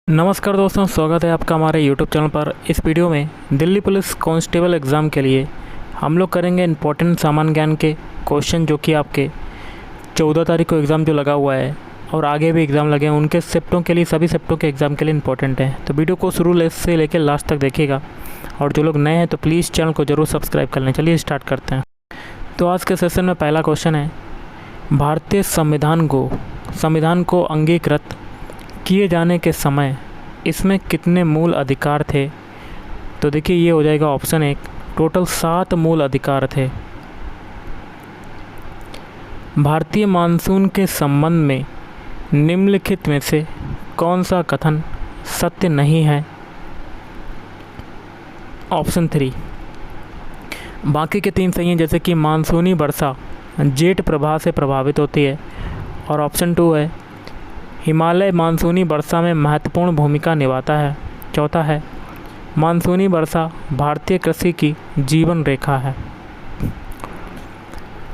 नमस्कार दोस्तों, स्वागत है आपका हमारे YouTube चैनल पर। इस वीडियो में दिल्ली पुलिस कांस्टेबल एग्ज़ाम के लिए हम लोग करेंगे इम्पोर्टेंट सामान्य ज्ञान के क्वेश्चन, जो कि आपके 14 तारीख को एग्ज़ाम जो लगा हुआ है और आगे भी एग्ज़ाम लगे हैं उनके शिफ्टों के लिए, सभी शिफ्टों के एग्ज़ाम के लिए इंपॉर्टेंट है। तो वीडियो को शुरू से लेकर लास्ट तक देखिएगा, और जो लोग नए हैं तो प्लीज़ चैनल को ज़रूर सब्सक्राइब कर लें। चलिए स्टार्ट करते हैं। तो आज के सेशन में पहला क्वेश्चन है, भारतीय संविधान को अंगीकृत किए जाने के समय इसमें कितने मूल अधिकार थे? तो देखिए, ये हो जाएगा ऑप्शन 1, टोटल 7 मूल अधिकार थे। भारतीय मानसून के संबंध में निम्नलिखित में से कौन सा कथन सत्य नहीं है? ऑप्शन 3, बाकी के 3 सही हैं, जैसे कि मानसूनी वर्षा जेठ प्रवाह से प्रभावित होती है। और ऑप्शन 2 है, हिमालय मानसूनी वर्षा में महत्वपूर्ण भूमिका निभाता है। चौथा है, मानसूनी वर्षा भारतीय कृषि की जीवन रेखा है।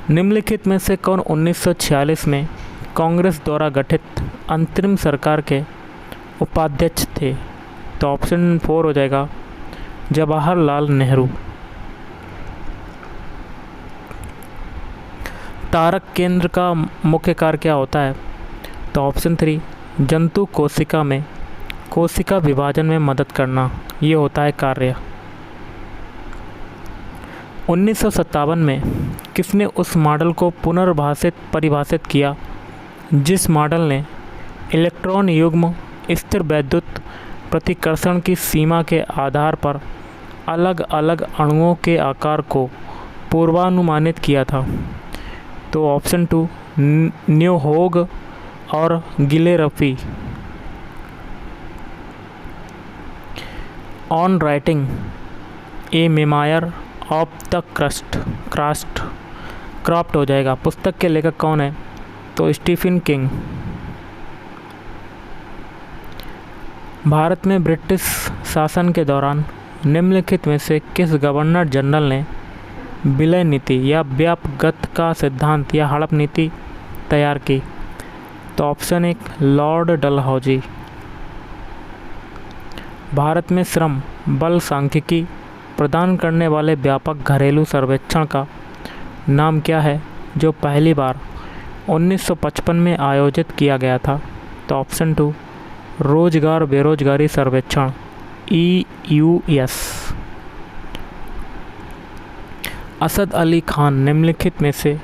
निम्नलिखित में से कौन 1946 में कांग्रेस द्वारा गठित अंतरिम सरकार के उपाध्यक्ष थे? तो ऑप्शन 4 हो जाएगा, जवाहरलाल नेहरू। तारक केंद्र का मुख्य कार्य क्या होता है? तो ऑप्शन 3, जंतु कोशिका में कोशिका विभाजन में मदद करना, ये होता है कार्य। 1957 में किसने उस मॉडल को परिभाषित किया जिस मॉडल ने इलेक्ट्रॉन युग्म स्थिर वैद्युत प्रतिकर्षण की सीमा के आधार पर अलग अलग अणुओं के आकार को पूर्वानुमानित किया था? तो ऑप्शन 2, न्यूहोग और गिलेरफी। On writing a memoir of the craft हो जाएगा। पुस्तक के लेखक कौन है? तो स्टीफन किंग। भारत में ब्रिटिश शासन के दौरान निम्नलिखित में से किस गवर्नर जनरल ने विलय नीति या व्यापगत का सिद्धांत या हड़प नीति तैयार की? तो ऑप्शन 1, लॉर्ड डलहौजी। भारत में श्रम बल सांख्यिकी प्रदान करने वाले व्यापक घरेलू सर्वेक्षण का नाम क्या है, जो पहली बार 1955 में आयोजित किया गया था? तो ऑप्शन 2, रोजगार बेरोजगारी सर्वेक्षण, EUS। असद अली खान निम्नलिखित में से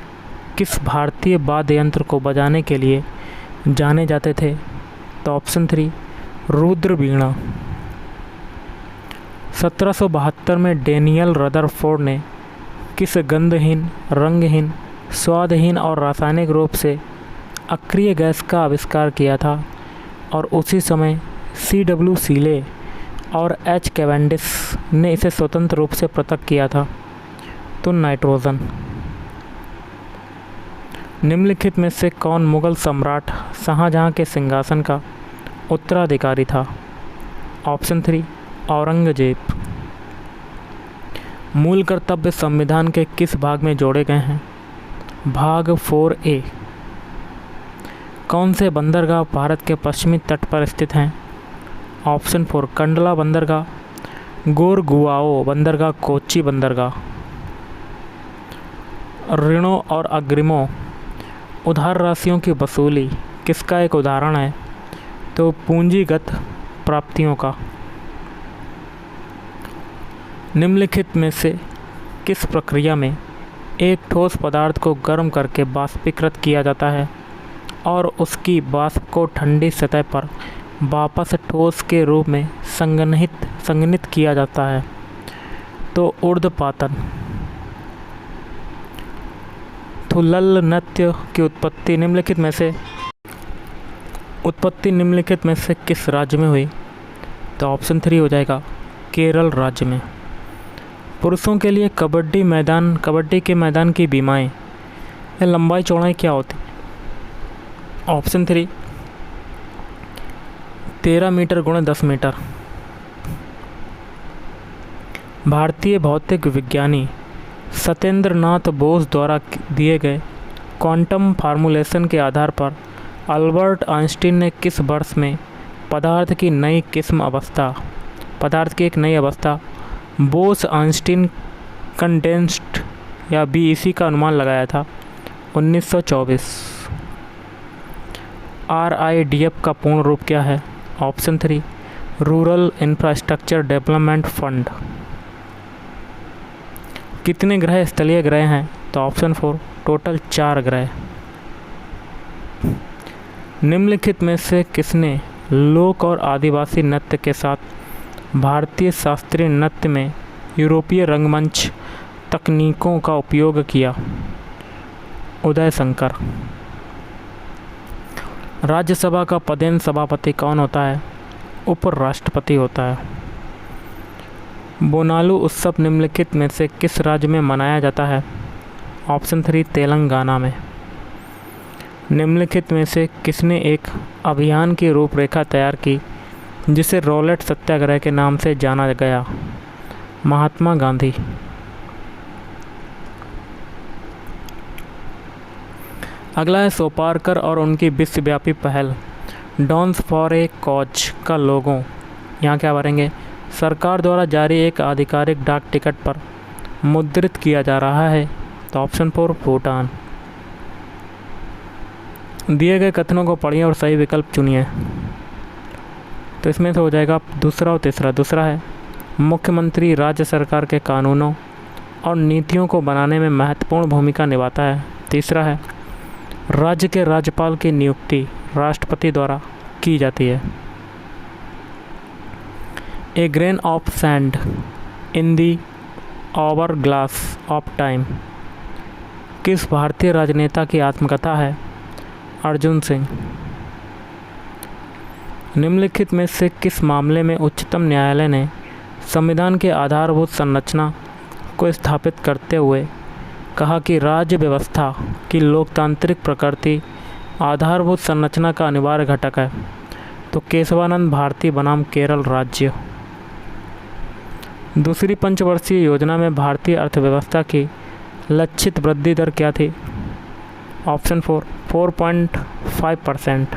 किस भारतीय वाद्य यंत्र को बजाने के लिए जाने जाते थे? तो ऑप्शन 3, रुद्र वीणा। 1772 में डेनियल रदरफोर्ड ने किस गंधहीन, रंगहीन, स्वादहीन और रासायनिक रूप से अक्रिय गैस का आविष्कार किया था? और उसी समय CW सीले और H कैवेंडिश ने इसे स्वतंत्र रूप से पृथक किया था? तो नाइट्रोजन। निम्नलिखित में से कौन मुगल सम्राट शाहजहां के सिंहासन का उत्तराधिकारी था? ऑप्शन 3, औरंगजेब। मूल कर्तव्य संविधान के किस भाग में जोड़े गए हैं? भाग 4A। कौन से बंदरगाह भारत के पश्चिमी तट पर स्थित हैं? ऑप्शन 4, कंडला बंदरगाह, गोरगुआओ बंदरगाह, कोच्चि बंदरगाह। ऋणों और अग्रिमों उधार राशियों की वसूली किसका एक उदाहरण है? तो पूंजीगत प्राप्तियों का। निम्नलिखित में से किस प्रक्रिया में एक ठोस पदार्थ को गर्म करके वाष्पीकृत किया जाता है और उसकी वाष्प को ठंडी सतह पर वापस ठोस के रूप में संघनित किया जाता है? तो ऊर्ध्वपातन। थुल्लल नृत्य की उत्पत्ति निम्नलिखित में से किस राज्य में हुई? तो ऑप्शन 3 हो जाएगा, केरल राज्य में। पुरुषों के लिए कबड्डी के मैदान की बीमाएं या लंबाई चौड़ाई क्या होती? Option 3, 13 metre × 10 metre. भारतीय भौतिक विज्ञानी सत्येंद्र नाथ बोस द्वारा दिए गए क्वांटम फार्मूलेशन के आधार पर अल्बर्ट आइंस्टीन ने किस वर्ष में पदार्थ की नई किस्म अवस्था, पदार्थ की एक नई अवस्था बोस-आइंस्टीन कंडेंस्ड या बीईसी का अनुमान लगाया था 1924। RIDF का पूर्ण रूप क्या है? Option 3 rural infrastructure development fund. कितने ग्रह स्थलीय ग्रह हैं? तो ऑप्शन 4 टोटल 4 ग्रह। निम्नलिखित में से किसने लोक और आदिवासी नृत्य के साथ भारतीय शास्त्रीय नृत्य में यूरोपीय रंगमंच तकनीकों का उपयोग किया? उदय शंकर। राज्यसभा का पदेन सभापति कौन होता है? उपराष्ट्रपति होता है। बोनालू उत्सव निम्नलिखित में से किस राज्य में मनाया जाता है? ऑप्शन 3 तेलंगाना में। निम्नलिखित में से किसने एक अभियान की रूपरेखा तैयार की जिसे रॉलेट सत्याग्रह के नाम से जाना गया? महात्मा गांधी। अगला है सोपारकर और उनकी विश्वव्यापी पहल डॉन्स फॉर ए कॉज का लोगो यहाँ क्या भरेंगे? सरकार द्वारा जारी एक आधिकारिक डाक टिकट पर मुद्रित किया जा रहा है। तो ऑप्शन 4 भूटान। दिए गए कथनों को पढ़िए और सही विकल्प चुनिए। तो इसमें से हो जाएगा दूसरा और तीसरा। दूसरा है मुख्यमंत्री राज्य सरकार के कानूनों और नीतियों को बनाने में महत्वपूर्ण भूमिका निभाता है। तीसरा है राज्य के राज्यपाल की नियुक्ति राष्ट्रपति द्वारा की जाती है। A grain of sand in the hour glass of time किस भारतीय राजनेता की आत्मकथा है? अर्जुन सिंह। निम्नलिखित में से किस मामले में उच्चतम न्यायालय ने संविधान के आधारभूत संरचना को स्थापित करते हुए कहा कि राज्य व्यवस्था की लोकतांत्रिक प्रकृति आधारभूत संरचना का अनिवार्य घटक है? तो केशवानंद भारती बनाम केरल राज्य। दूसरी पंचवर्षीय योजना में भारतीय अर्थव्यवस्था की लक्षित वृद्धि दर क्या थी? ऑप्शन 4 4.5%।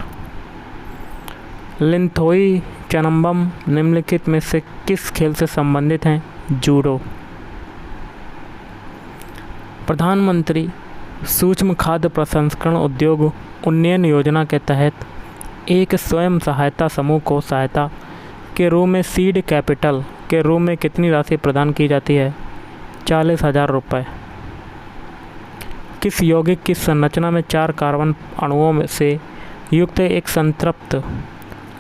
लिंथोई चनम्बम निम्नलिखित में से किस खेल से संबंधित हैं? जूडो। प्रधानमंत्री सूक्ष्म खाद्य प्रसंस्करण उद्योग उन्नयन योजना के तहत एक स्वयं सहायता समूह को सहायता के रूप में सीड कैपिटल के रूप में कितनी राशि प्रदान की जाती है? 40,000 रुपये। किस यौगिक की संरचना में 4 कार्बन अणुओं से युक्त एक संतृप्त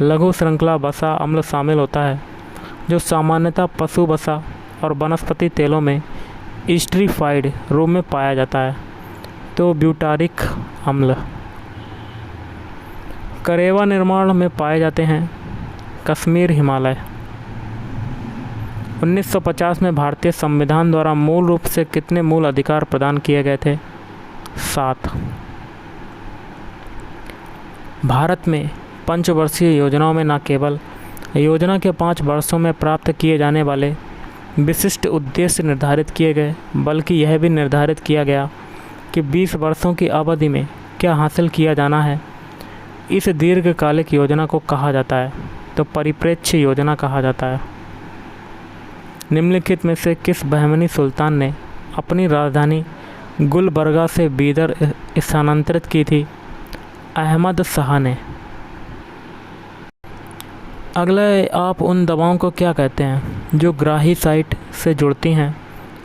लघु श्रृंखला वसा अम्ल शामिल होता है जो सामान्यतः पशु वसा और वनस्पति तेलों में एस्टरीफाइड रूप में पाया जाता है? तो ब्यूटारिक अम्ल। करेवा निर्माण में पाए जाते हैं? कश्मीर, हिमालय। 1950 में भारतीय संविधान द्वारा मूल रूप से कितने मूल अधिकार प्रदान किए गए थे? 7। भारत में पंचवर्षीय योजनाओं में न केवल योजना के 5 वर्षों में प्राप्त किए जाने वाले विशिष्ट उद्देश्य निर्धारित किए गए बल्कि यह भी निर्धारित किया गया कि 20 वर्षों की अवधि में क्या हासिल किया जाना है। इस दीर्घकालिक योजना को कहा जाता है? तो परिप्रेक्ष्य योजना कहा जाता है। निम्नलिखित में से किस बहमनी सुल्तान ने अपनी राजधानी गुलबर्गा से बीदर स्थानांतरित की थी? अहमद शाह ने। अगला आप उन दवाओं को क्या कहते हैं जो ग्राही साइट से जुड़ती हैं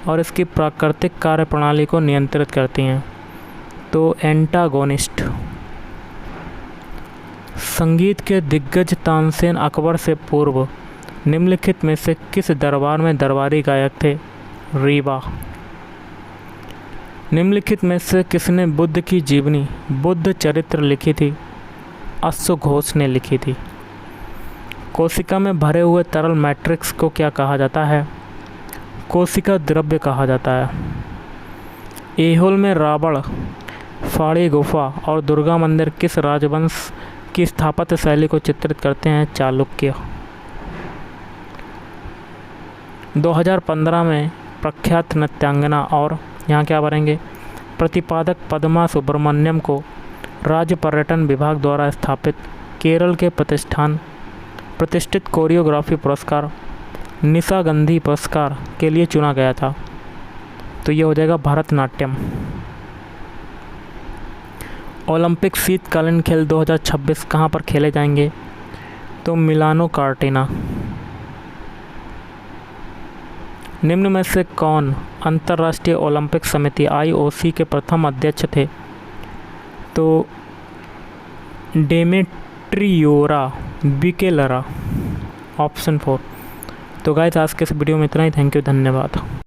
और इसकी प्राकृतिक कार्यप्रणाली को नियंत्रित करती हैं? तो एंटागोनिस्ट। संगीत के दिग्गज तानसेन अकबर से पूर्व निम्नलिखित में से किस दरबार में दरबारी गायक थे? रीवा। निम्नलिखित में से किसने बुद्ध की जीवनी बुद्ध चरित्र लिखी थी? अश्वघोष ने लिखी थी। कोशिका में भरे हुए तरल मैट्रिक्स को क्या कहा जाता है? कोशिका द्रव्य कहा जाता है। ऐहोल में रावण, फाड़ी गुफा और दुर्गा मंदिर किस राजवंश की स्थापत्य शैली को चित्रित करते हैं? चालुक्य। 2015 में प्रख्यात नृत्यांगना और यहाँ क्या भरेंगे प्रतिपादक पद्मा सुब्रमण्यम को राज्य पर्यटन विभाग द्वारा स्थापित केरल के प्रतिष्ठान प्रतिष्ठित कोरियोग्राफी पुरस्कार निशा गांधी पुरस्कार के लिए चुना गया था? तो ये हो जाएगा भरतनाट्यम। ओलंपिक शीतकालीन खेल 2026 कहाँ पर खेले जाएंगे? तो मिलानो कार्टिना। निम्न में से कौन अंतर्राष्ट्रीय ओलंपिक समिति IOC के प्रथम अध्यक्ष थे? तो डेमेट्रियोरा बिकेलरा, ऑप्शन 4। तो गाइस आज के इस वीडियो में इतना ही। थैंक यू, धन्यवाद।